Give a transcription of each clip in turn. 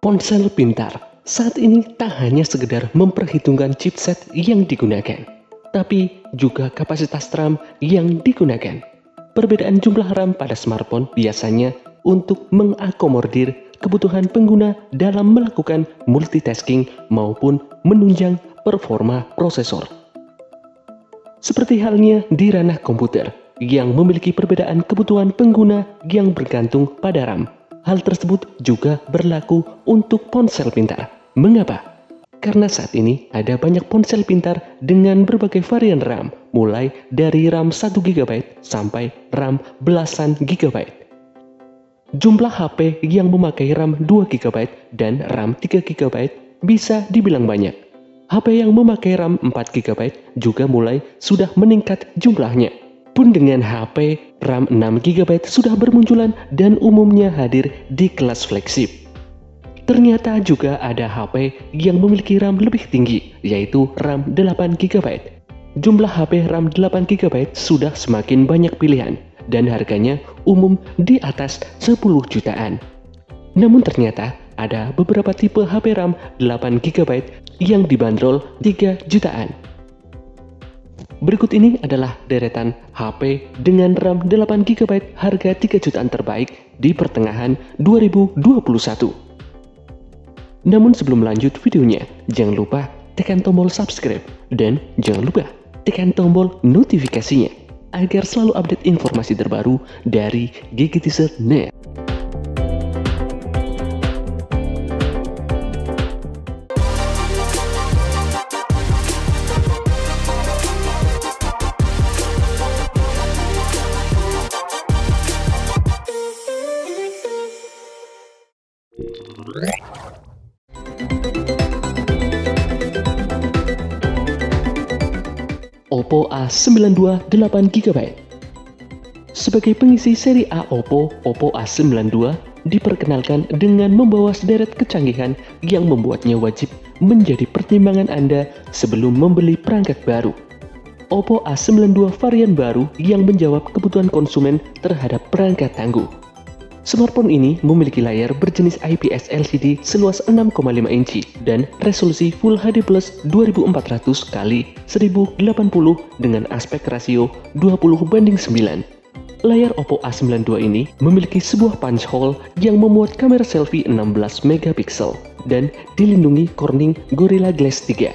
Ponsel pintar saat ini tak hanya sekedar memperhitungkan chipset yang digunakan, tapi juga kapasitas RAM yang digunakan. Perbedaan jumlah RAM pada smartphone biasanya untuk mengakomodir kebutuhan pengguna dalam melakukan multitasking maupun menunjang performa prosesor. Seperti halnya di ranah komputer yang memiliki perbedaan kebutuhan pengguna yang bergantung pada RAM. Hal tersebut juga berlaku untuk ponsel pintar. Mengapa? Karena saat ini ada banyak ponsel pintar dengan berbagai varian RAM, mulai dari RAM 1 GB sampai RAM belasan GB. Jumlah HP yang memakai RAM 2 GB dan RAM 3 GB bisa dibilang banyak. HP yang memakai RAM 4 GB juga mulai sudah meningkat jumlahnya. Pun dengan HP RAM 6 GB sudah bermunculan dan umumnya hadir di kelas flagship. Ternyata juga ada HP yang memiliki RAM lebih tinggi, yaitu RAM 8 GB. Jumlah HP RAM 8 GB sudah semakin banyak pilihan dan harganya umum di atas 10 jutaan. Namun ternyata ada beberapa tipe HP RAM 8 GB yang dibanderol 3 jutaan. Berikut ini adalah deretan HP dengan RAM 8 GB harga 3 jutaan terbaik di pertengahan 2021. Namun sebelum lanjut videonya, jangan lupa tekan tombol subscribe dan jangan lupa tekan tombol notifikasinya agar selalu update informasi terbaru dari GigiTeaser.net. Oppo A92 8 GB. Sebagai pengisi seri A Oppo A92 diperkenalkan dengan membawa sederet kecanggihan yang membuatnya wajib menjadi pertimbangan Anda sebelum membeli perangkat baru. Oppo A92 varian baru yang menjawab kebutuhan konsumen terhadap perangkat tangguh. Smartphone ini memiliki layar berjenis IPS LCD seluas 6,5 inci dan resolusi Full HD Plus 2400 x 1080 dengan aspek rasio 20:9. Layar Oppo A92 ini memiliki sebuah punch hole yang memuat kamera selfie 16 megapiksel dan dilindungi Corning Gorilla Glass 3.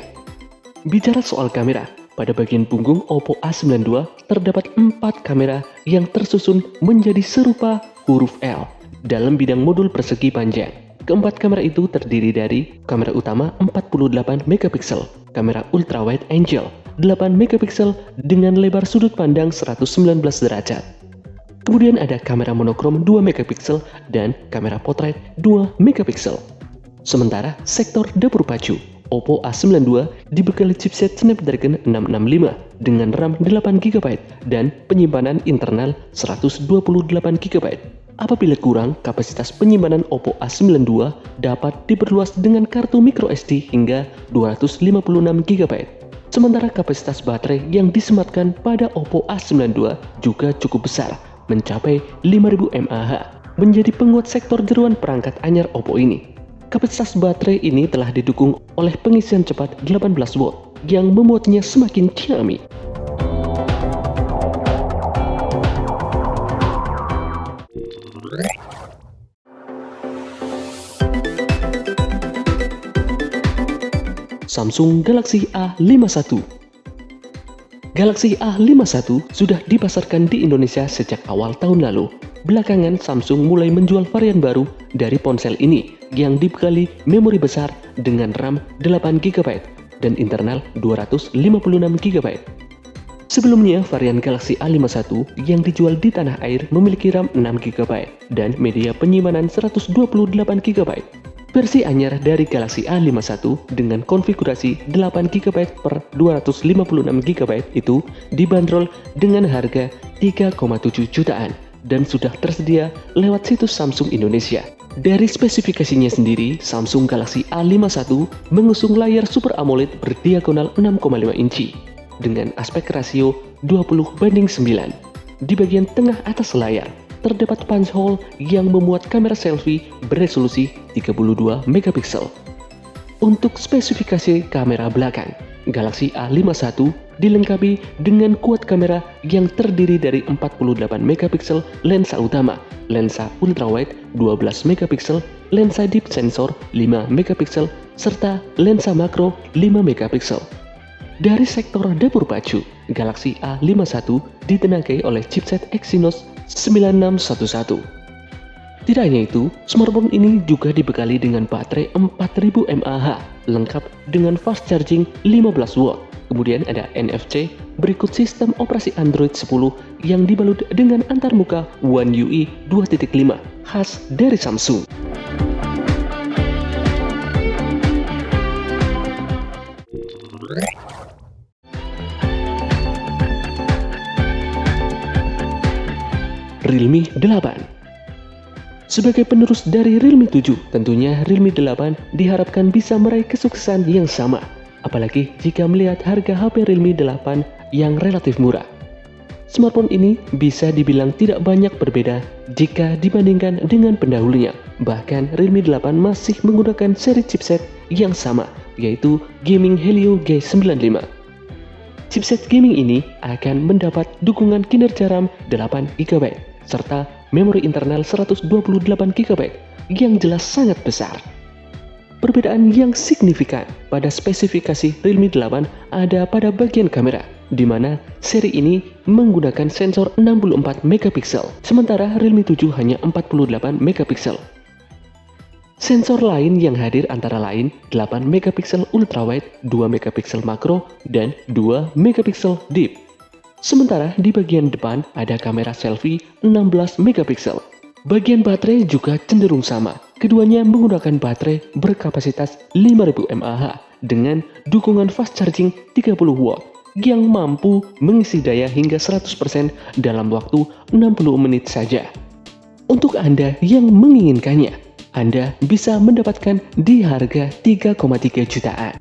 Bicara soal kamera, pada bagian punggung Oppo A92 terdapat 4 kamera yang tersusun menjadi serupa huruf L dalam bidang modul persegi panjang. Keempat kamera itu terdiri dari kamera utama 48 megapiksel, kamera ultrawide angle 8 megapiksel dengan lebar sudut pandang 119 derajat. Kemudian ada kamera monokrom 2 megapiksel dan kamera potret 2 megapiksel. Sementara sektor dapur pacu, Oppo A92 dibekali chipset Snapdragon 665 dengan RAM 8 GB dan penyimpanan internal 128 GB. Apabila kurang, kapasitas penyimpanan Oppo A92 dapat diperluas dengan kartu microSD hingga 256 GB. Sementara kapasitas baterai yang disematkan pada Oppo A92 juga cukup besar, mencapai 5000 mAh, menjadi penguat sektor jeruan perangkat anyar Oppo ini. Kapasitas baterai ini telah didukung oleh pengisian cepat 18 watt yang membuatnya semakin ciamik. Samsung Galaxy A51. Galaxy A51 sudah dipasarkan di Indonesia sejak awal tahun lalu. Belakangan Samsung mulai menjual varian baru dari ponsel ini yang dibekali memori besar dengan RAM 8 GB dan internal 256 GB. Sebelumnya, varian Galaxy A51 yang dijual di tanah air memiliki RAM 6 GB dan media penyimpanan 128 GB. Versi anyar dari Galaxy A51 dengan konfigurasi 8 GB per 256 GB itu dibanderol dengan harga 3,7 jutaan dan sudah tersedia lewat situs Samsung Indonesia. Dari spesifikasinya sendiri, Samsung Galaxy A51 mengusung layar Super AMOLED berdiagonal 6,5 inci dengan aspek rasio 20:9. Di bagian tengah atas layar terdapat punch hole yang memuat kamera selfie beresolusi 32 megapiksel. Untuk spesifikasi kamera belakang, Galaxy A51 dilengkapi dengan kuat kamera yang terdiri dari 48 megapiksel lensa utama, lensa ultrawide 12 megapiksel, lensa deep sensor 5 megapiksel, serta lensa makro 5 megapiksel. Dari sektor dapur baju, Galaxy A51 ditenagai oleh chipset Exynos 9611. Tidak hanya itu, smartphone ini juga dibekali dengan baterai 4000 mAh, lengkap dengan fast charging 15 watt. Kemudian ada NFC, berikut sistem operasi Android 10 yang dibalut dengan antarmuka One UI 2.5 khas dari Samsung. Realme 8. Sebagai penerus dari Realme 7, tentunya Realme 8 diharapkan bisa meraih kesuksesan yang sama, apalagi jika melihat harga HP Realme 8 yang relatif murah. Smartphone ini bisa dibilang tidak banyak berbeda jika dibandingkan dengan pendahulunya. Bahkan Realme 8 masih menggunakan seri chipset yang sama, yaitu Gaming Helio G95. Chipset gaming ini akan mendapat dukungan kinerja RAM 8GB serta memori internal 128GB yang jelas sangat besar. Perbedaan yang signifikan pada spesifikasi Realme 8 ada pada bagian kamera, di mana seri ini menggunakan sensor 64 megapiksel, sementara Realme 7 hanya 48 megapiksel. Sensor lain yang hadir antara lain 8 megapiksel ultrawide, 2 megapiksel makro, dan 2 megapiksel deep. Sementara di bagian depan ada kamera selfie 16 megapiksel. Bagian baterai juga cenderung sama. Keduanya menggunakan baterai berkapasitas 5000 mAh dengan dukungan fast charging 30 watt yang mampu mengisi daya hingga 100% dalam waktu 60 menit saja. Untuk Anda yang menginginkannya, Anda bisa mendapatkan di harga 3,3 jutaan.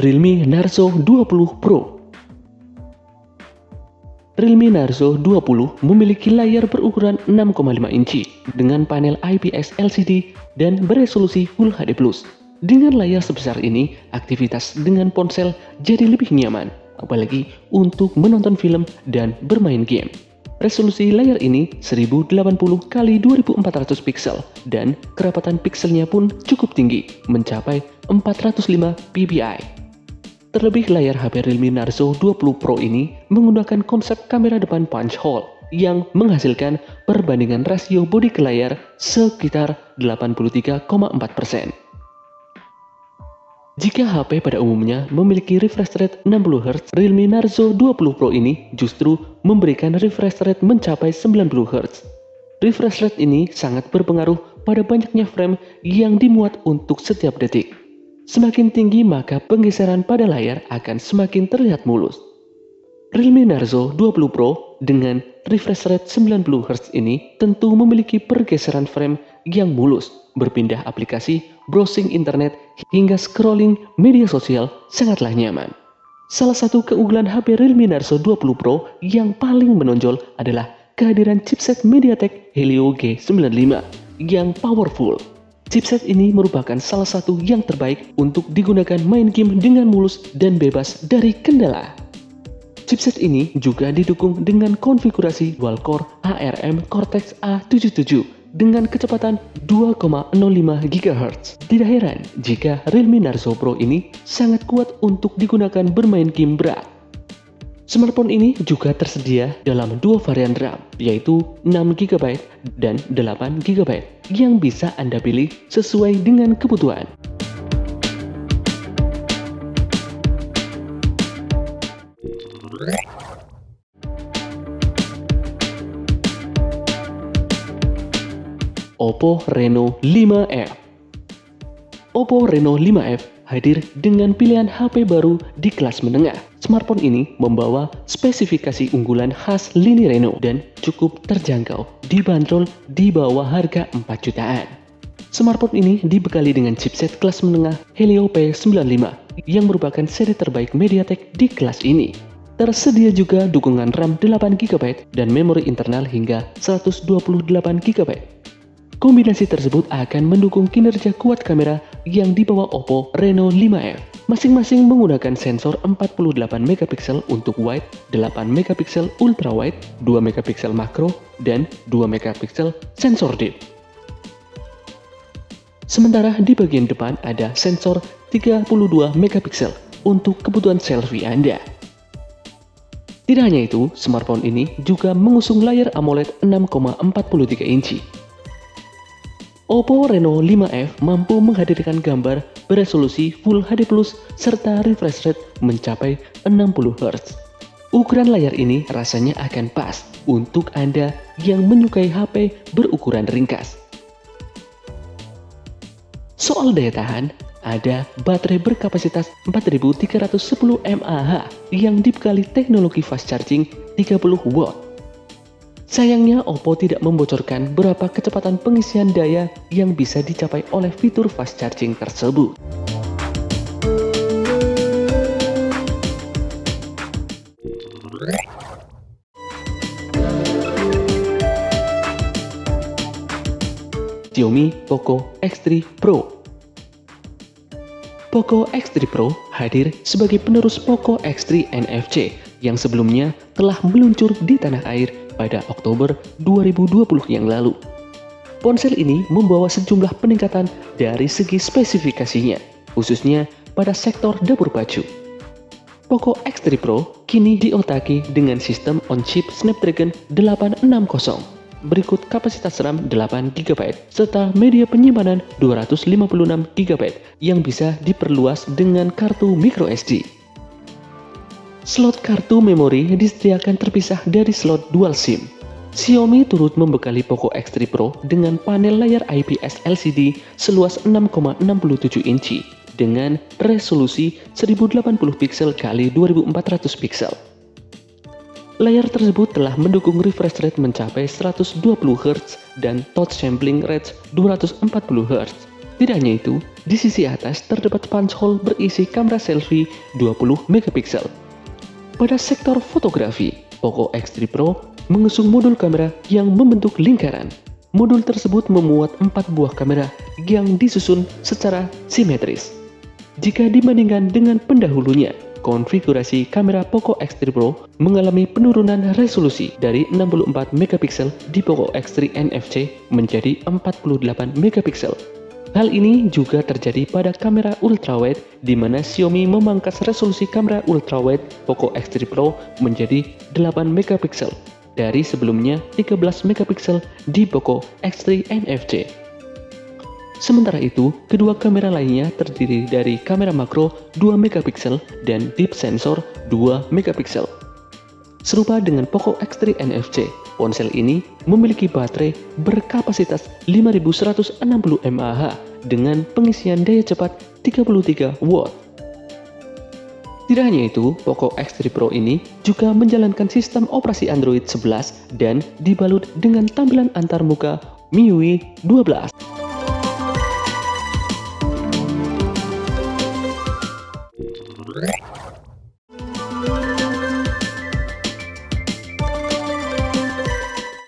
Realme Narzo 20 Pro. Realme Narzo 20 memiliki layar berukuran 6,5 inci dengan panel IPS LCD dan beresolusi Full HD+. Dengan layar sebesar ini, aktivitas dengan ponsel jadi lebih nyaman, apalagi untuk menonton film dan bermain game. Resolusi layar ini 1080 x 2400 pixel dan kerapatan pixelnya pun cukup tinggi, mencapai 405 ppi. Terlebih layar HP Realme Narzo 20 Pro ini menggunakan konsep kamera depan punch hole yang menghasilkan perbandingan rasio bodi ke layar sekitar 83,4%. Jika HP pada umumnya memiliki refresh rate 60Hz, Realme Narzo 20 Pro ini justru memberikan refresh rate mencapai 90Hz. Refresh rate ini sangat berpengaruh pada banyaknya frame yang dimuat untuk setiap detik. Semakin tinggi maka penggeseran pada layar akan semakin terlihat mulus. Realme Narzo 20 Pro dengan refresh rate 90Hz ini tentu memiliki pergeseran frame yang mulus, berpindah aplikasi, browsing internet, hingga scrolling media sosial sangatlah nyaman. Salah satu keunggulan HP Realme Narzo 20 Pro yang paling menonjol adalah kehadiran chipset MediaTek Helio G95 yang powerful. Chipset ini merupakan salah satu yang terbaik untuk digunakan main game dengan mulus dan bebas dari kendala. Chipset ini juga didukung dengan konfigurasi dual-core ARM Cortex A77 dengan kecepatan 2,05 GHz. Tidak heran jika Realme Narzo Pro ini sangat kuat untuk digunakan bermain game berat. Smartphone ini juga tersedia dalam dua varian RAM, yaitu 6GB dan 8GB, yang bisa Anda pilih sesuai dengan kebutuhan. Oppo Reno 5F. Oppo Reno 5F hadir dengan pilihan HP baru di kelas menengah. Smartphone ini membawa spesifikasi unggulan khas lini Reno dan cukup terjangkau, dibanderol di bawah harga 4 jutaan. Smartphone ini dibekali dengan chipset kelas menengah Helio P95 yang merupakan seri terbaik MediaTek di kelas ini. Tersedia juga dukungan RAM 8GB dan memori internal hingga 128GB. Kombinasi tersebut akan mendukung kinerja kuat kamera yang dibawa Oppo Reno 5F. Masing-masing menggunakan sensor 48MP untuk wide, 8MP ultra wide, 2MP makro, dan 2MP sensor deep. Sementara di bagian depan ada sensor 32MP untuk kebutuhan selfie Anda. Tidak hanya itu, smartphone ini juga mengusung layar AMOLED 6,43 inci. Oppo Reno 5F mampu menghadirkan gambar beresolusi Full HD+ serta refresh rate mencapai 60Hz. Ukuran layar ini rasanya akan pas untuk Anda yang menyukai HP berukuran ringkas. Soal daya tahan, ada baterai berkapasitas 4310 mAh yang dibekali teknologi fast charging 30W. Sayangnya, Oppo tidak membocorkan berapa kecepatan pengisian daya yang bisa dicapai oleh fitur fast charging tersebut. Xiaomi Poco X3 Pro. Poco X3 Pro hadir sebagai penerus Poco X3 NFC yang sebelumnya telah meluncur di tanah air pada Oktober 2020 yang lalu. Ponsel ini membawa sejumlah peningkatan dari segi spesifikasinya, khususnya pada sektor dapur baju. Poco X3 Pro kini diotaki dengan sistem on-chip Snapdragon 860, berikut kapasitas RAM 8GB, serta media penyimpanan 256GB yang bisa diperluas dengan kartu microSD. Slot kartu memori disediakan terpisah dari slot dual SIM. Xiaomi turut membekali Poco X3 Pro dengan panel layar IPS LCD seluas 6,67 inci dengan resolusi 1080 pixel x 2400 pixel. Layar tersebut telah mendukung refresh rate mencapai 120Hz dan touch sampling rate 240Hz. Tidak hanya itu, di sisi atas terdapat punch hole berisi kamera selfie 20MP. Pada sektor fotografi, Poco X3 Pro mengusung modul kamera yang membentuk lingkaran. Modul tersebut memuat 4 buah kamera yang disusun secara simetris. Jika dibandingkan dengan pendahulunya, konfigurasi kamera Poco X3 Pro mengalami penurunan resolusi dari 64MP di Poco X3 NFC menjadi 48MP. Hal ini juga terjadi pada kamera ultrawide, di mana Xiaomi memangkas resolusi kamera ultrawide Poco X3 Pro menjadi 8MP dari sebelumnya 13MP di Poco X3 NFC. Sementara itu, kedua kamera lainnya terdiri dari kamera makro 2MP dan deep sensor 2MP. Serupa dengan Poco X3 NFC, ponsel ini memiliki baterai berkapasitas 5160 mAh dengan pengisian daya cepat 33W. Tidak hanya itu, Poco X3 Pro ini juga menjalankan sistem operasi Android 11 dan dibalut dengan tampilan antarmuka MIUI 12.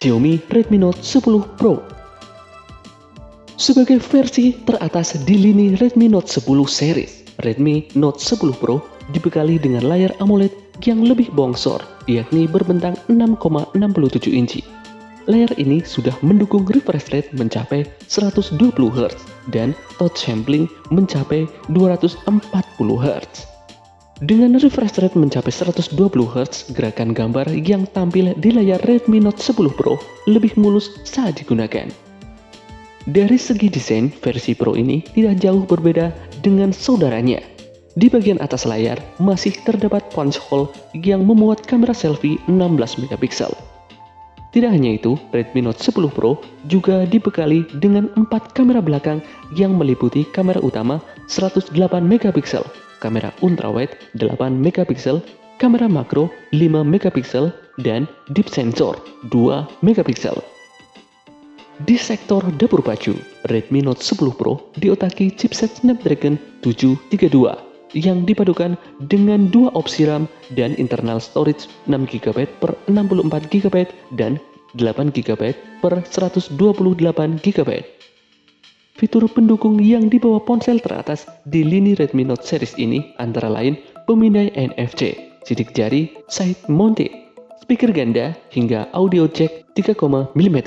Xiaomi Redmi Note 10 Pro. Sebagai versi teratas di lini Redmi Note 10 series, Redmi Note 10 Pro dibekali dengan layar AMOLED yang lebih bongsor, yakni berbentang 6,67 inci. Layar ini sudah mendukung refresh rate mencapai 120Hz dan touch sampling mencapai 240Hz. Dengan refresh rate mencapai 120Hz, gerakan gambar yang tampil di layar Redmi Note 10 Pro lebih mulus saat digunakan. Dari segi desain, versi Pro ini tidak jauh berbeda dengan saudaranya. Di bagian atas layar masih terdapat punch hole yang memuat kamera selfie 16MP. Tidak hanya itu, Redmi Note 10 Pro juga dibekali dengan 4 kamera belakang yang meliputi kamera utama 108MP, kamera ultrawide 8MP, kamera makro 5MP, dan deep sensor 2MP. Di sektor dapur baju, Redmi Note 10 Pro diotaki chipset Snapdragon 732 yang dipadukan dengan dua opsi RAM dan internal storage 6GB per 64GB dan 8GB per 128GB. Fitur pendukung yang dibawa ponsel teratas di lini Redmi Note series ini antara lain pemindai NFC, sidik jari, side mounted, speaker ganda, hingga audio jack 3,5 mm.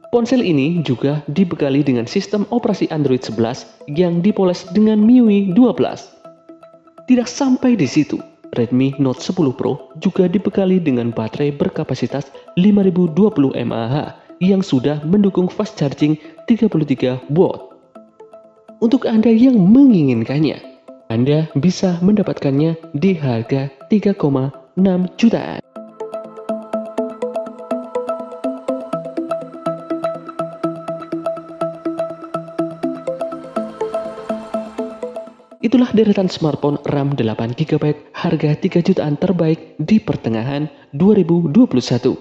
Ponsel ini juga dibekali dengan sistem operasi Android 11 yang dipoles dengan MIUI 12. Tidak sampai di situ, Redmi Note 10 Pro juga dibekali dengan baterai berkapasitas 5020 mAh yang sudah mendukung fast charging 33 watt. Untuk Anda yang menginginkannya, Anda bisa mendapatkannya di harga 3,6 jutaan. Itulah deretan smartphone RAM 8GB harga 3 jutaan terbaik di pertengahan 2021.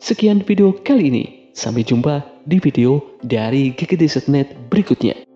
Sekian video kali ini. Sampai jumpa di video dari GGDZ.net berikutnya.